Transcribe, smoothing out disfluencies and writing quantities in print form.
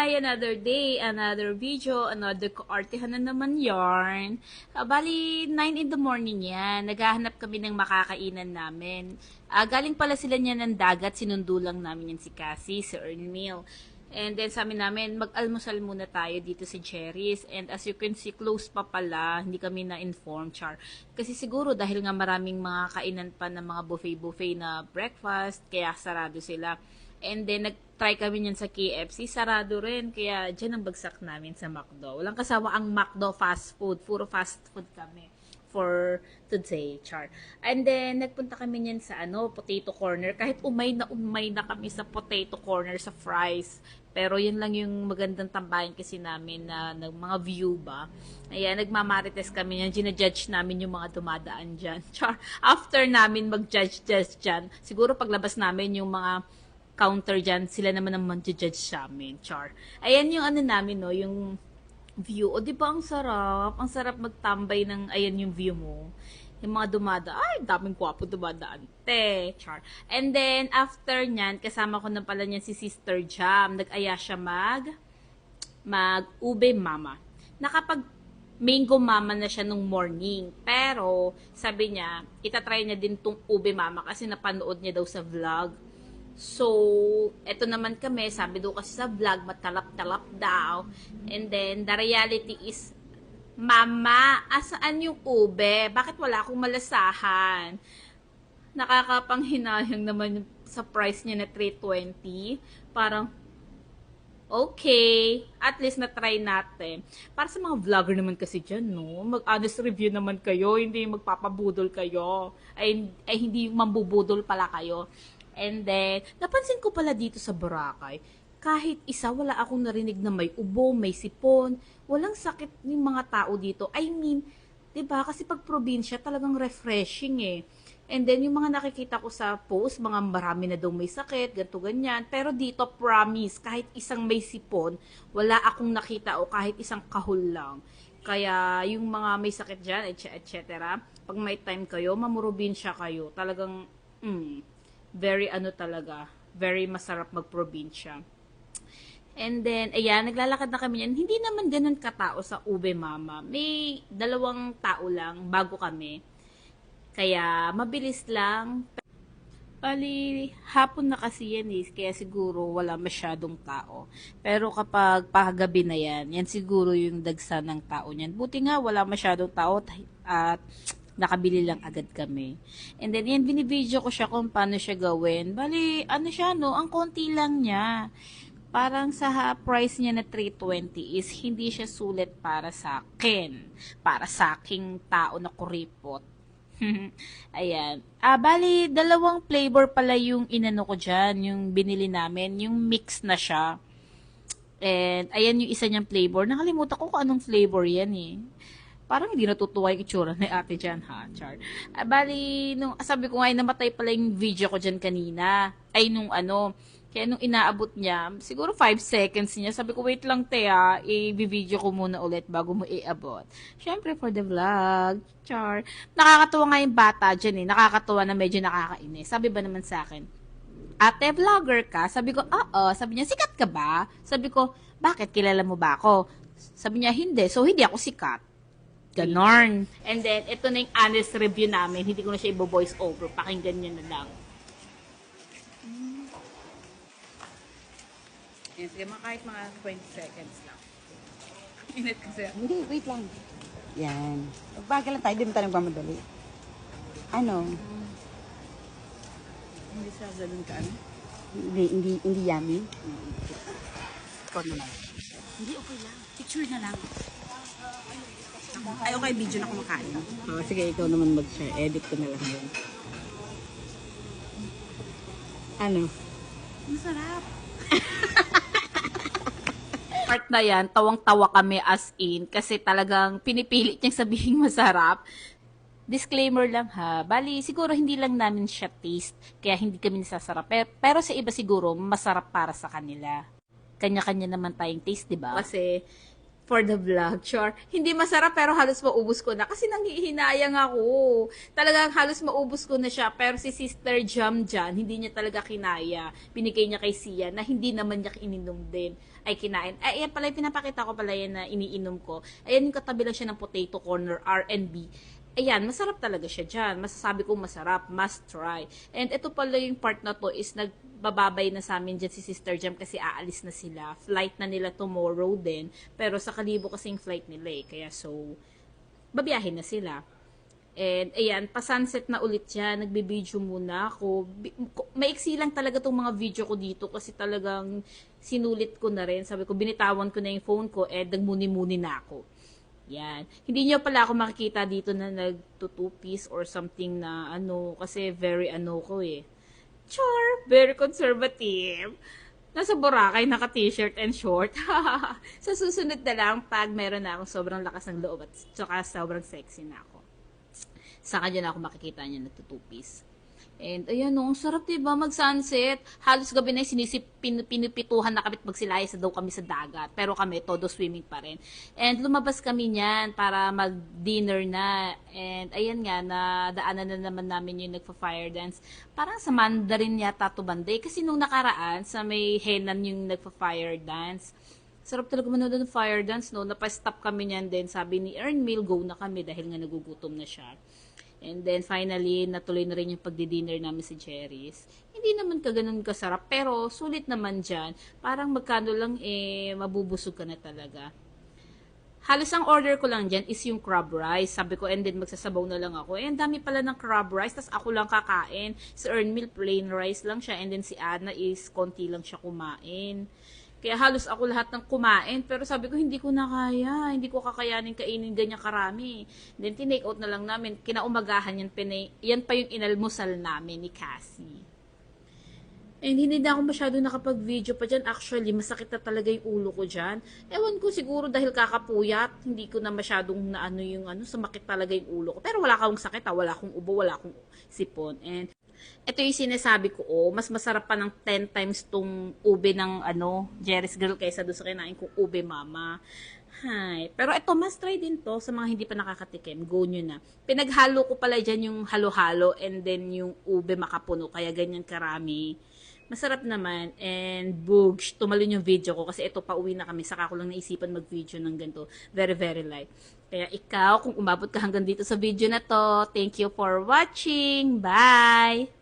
Hi! Another day, another video, another kaartehan na naman yarn. Bali, 9 in the morning yan. Naghahanap kami ng makakainan namin. Galing pala sila niya ng dagat, sinundo lang namin yan si Cassie, si Ernil. And then sabi namin, mag-almusal muna tayo dito si Cherries. And as you can see, close pa pala. Hindi kami na-inform, Char. Kasi siguro dahil nga maraming mga kainan pa ng mga buffet-buffet na breakfast, kaya sarado sila. And then, nag-try kami niyan sa KFC. Sarado rin. Kaya, dyan ang bagsak namin sa McDo. Walang kasama ang McDo fast food. Puro fast food kami for today, Char. And then, nagpunta kami niyan sa potato corner. Kahit umay na kami sa potato corner, sa fries. Pero, yun lang yung magandang tambayan kasi namin na ng mga view ba. Ayan, nagmamarites kami niyan. Ginajudge namin yung mga dumadaan dyan. Char, after namin mag-judge dyan, siguro paglabas namin yung mga counter dyan, sila naman ang mag-judge sa amin, Char. Ayan yung namin, no, yung view. O, di ba ang sarap? Ang sarap magtambay ng, ayan yung view mo. Yung mga dumadaan, ay, daming gwapo dumadaan. Te, Char. And then, after nyan, kasama ko na pala niyan si Sister Jam. Nag-aya siya mag-ube mama. Nakapag mango mama na siya nung morning. Pero, sabi niya, itatry niya din tong ube mama kasi napanood niya daw sa vlog. So, eto naman kami, sabi daw kasi sa vlog, matalap-talap daw. And then, the reality is, Mama, asaan yung ube? Bakit wala akong malasahan? Nakakapanghinayang naman yung sa price niya na 320. Parang, okay, at least na-try natin. Para sa mga vlogger naman kasi dyan, no? Mag-honest review naman kayo, hindi magpapabudol kayo. Ay hindi mambubudol pala kayo. And then, napansin ko pala dito sa Boracay, kahit isa, wala akong narinig na may ubo, may sipon, walang sakit yung mga tao dito. I mean, 'di ba? Kasi pag probinsya, talagang refreshing eh. And then, yung mga nakikita ko sa post, mga marami na daw may sakit, ganto ganyan. Pero dito, promise, kahit isang may sipon, wala akong nakita o kahit isang kahol lang. Kaya, yung mga may sakit dyan, etc. Pag may time kayo, mamurobinsya kayo. Talagang, very talaga, very masarap magprobinsya. And then, ayan, naglalakad na kami yan. Hindi naman ganun katao sa Ube Mama. May 2 tao lang bago kami. Kaya, mabilis lang. Bali, hapon na kasi yan eh. Kaya siguro wala masyadong tao. Pero kapag pagabi na yan, yan siguro yung dagsa ng tao niyan. Buti nga, wala masyadong tao at nakabili lang agad kami. And then, yan, binibideo ko siya kung paano siya gawin. Bali, siya, no? Ang konti lang niya. Parang sa price niya na 320 is hindi siya sulit para sa akin. Para sa aking tao na kuripot. Ayan. Bali, 2 flavor pala yung inano ko dyan. Yung binili namin. Yung mix na siya. And, ayan yung isa niyang flavor. Nakalimutan ko kung anong flavor yan eh. Parang hindi natutuwa yung itsura ni ate dyan, ha, Char. Bali, sabi ko nga, namatay pala yung video ko dyan kanina. Ay, kaya nung inaabot niya, siguro 5 seconds niya, sabi ko, wait lang, te, i-video ko muna ulit bago mo iabot. Syempre, for the vlog, Char. Nakakatuwa nga yung bata dyan, eh. Nakakatuwa na medyo nakakainis. Sabi ba naman sa akin, ate, vlogger ka? Sabi ko, oo. Sabi niya, sikat ka ba? Sabi ko, bakit? Kilala mo ba ako? Sabi niya, hindi. So, hindi ako sikat. Ganon. And then, ito na yung honest review namin. Hindi ko na siya i-voice over. Pakinggan niyo na lang. Yan, sige, kahit mga 20 seconds lang. Init kasi. Hindi, wait lang. Yan. Magbagal lang tayo, di mo tayo nagmamadali. Ano? Hindi siya ganun ka, Hindi yummy? Ikaw na lang. Hindi, okay lang. Picture na lang. Ay, okay, video na kumakain. Sige, ikaw naman mag-share. Edit ko na lang yun. Ano? Masarap. Part na yan, tawang-tawa kami as in kasi talagang pinipilit niyang sabihin masarap. Disclaimer lang ha, bali siguro hindi lang namin siya taste kaya hindi kami nasasarap. Pero sa iba siguro masarap para sa kanila. Kanya-kanya naman tayong taste, di ba? Kasi for the vlog, sure. Hindi masarap pero halos maubos ko na kasi nanghihinayang ako. Talagang halos maubos ko na siya pero si Sister Jam dyan, hindi niya talaga kinaya. Binigay niya kay Sia na hindi naman niya ininom din. Ay kinain. Ay, yan pala, pinapakita ko pala yan na iniinom ko. Ayan yung katabi lang siya ng Potato Corner R&B. Ayan, masarap talaga siya dyan. Masasabi kong masarap, must try. And ito pala yung part na to is nagbababay na sa amin dyan si Sister Jam kasi aalis na sila. Flight na nila tomorrow din. Pero sa Kalibo kasing flight nila eh. Kaya so, babiyahin na sila. And ayan, pa-sunset na ulit yan. Nagbe-video muna ako. Maiksi lang talaga tong mga video ko dito kasi talagang sinulit ko na rin. Sabi ko, binitawan ko na yung phone ko and nagmuni-muni na ako. Yan. Hindi niyo pala ako makikita dito na nagtutupis or something na ano, kasi very ano ko eh. Char! Very conservative. Nasa Boracay, naka-t-shirt and short. Sa susunod na lang, pag meron na akong sobrang lakas ng loob at saka sobrang sexy na ako. Saka dyan ako makikita niya nagtutupis. And ayan no, sarap diba mag-sunset. Halos gabi na pinipituhan na kami magsilayas na daw kami sa dagat. Pero kami, todo swimming pa rin. And lumabas kami niyan para mag-dinner na. And ayan nga, nadaanan na naman namin yung nagpa-fire dance. Parang sa Mandarin yata to banday. Kasi nung nakaraan, sa may Henan yung nagpa-fire dance. Sarap talaga manood ng fire dance, no? Napastop kami niyan din. Sabi ni Ernmil, go na kami dahil nga nagugutom na siya. And then, finally, natuloy na rin yung pagdi-dinner namin sa Jerry's. Hindi naman ka ganun kasarap, pero sulit naman dyan. Parang magkano lang, mabubusog ka na talaga. Halos ang order ko lang dyan is yung crab rice. Sabi ko, and then magsasabaw na lang ako. And dami pala ng crab rice, tas ako lang kakain. Si Ernmil, plain rice lang siya. And then si Anna is konti lang siya kumain. Kaya halos ako lahat ng kumain. Pero sabi ko, hindi ko na kaya. Hindi ko kakayanin kainin ganyan karami. Then, tinake out na lang namin. Kinaumagahan yan, yan pa yung inalmusal namin ni Cassie. And hindi na ako masyado nakapag-video pa dyan. Actually, masakit na talaga yung ulo ko dyan. Ewan ko siguro dahil kakapuyat. Hindi ko na masyadong naano yung sumakit talaga yung ulo ko. Pero wala akong sakit Wala akong ubo, wala akong sipon. And ito yung sinasabi ko, mas masarap pa ng 10 times tong ube ng Jerry's Girl kaysa doon sa kinain kong ube mama. Hay. Pero ito, must try din to sa mga hindi pa nakakatikim. Go nyo na. Pinaghalo ko pala dyan yung halo-halo and then yung ube makapuno. Kaya ganyan karami. Masarap naman. And bugs, tumalon yung video ko kasi ito pa uwi na kami. Saka ko lang naisipan mag-video ng ganito. Very, very light. Kaya ikaw, kung umabot ka hanggang dito sa video na to, thank you for watching. Bye!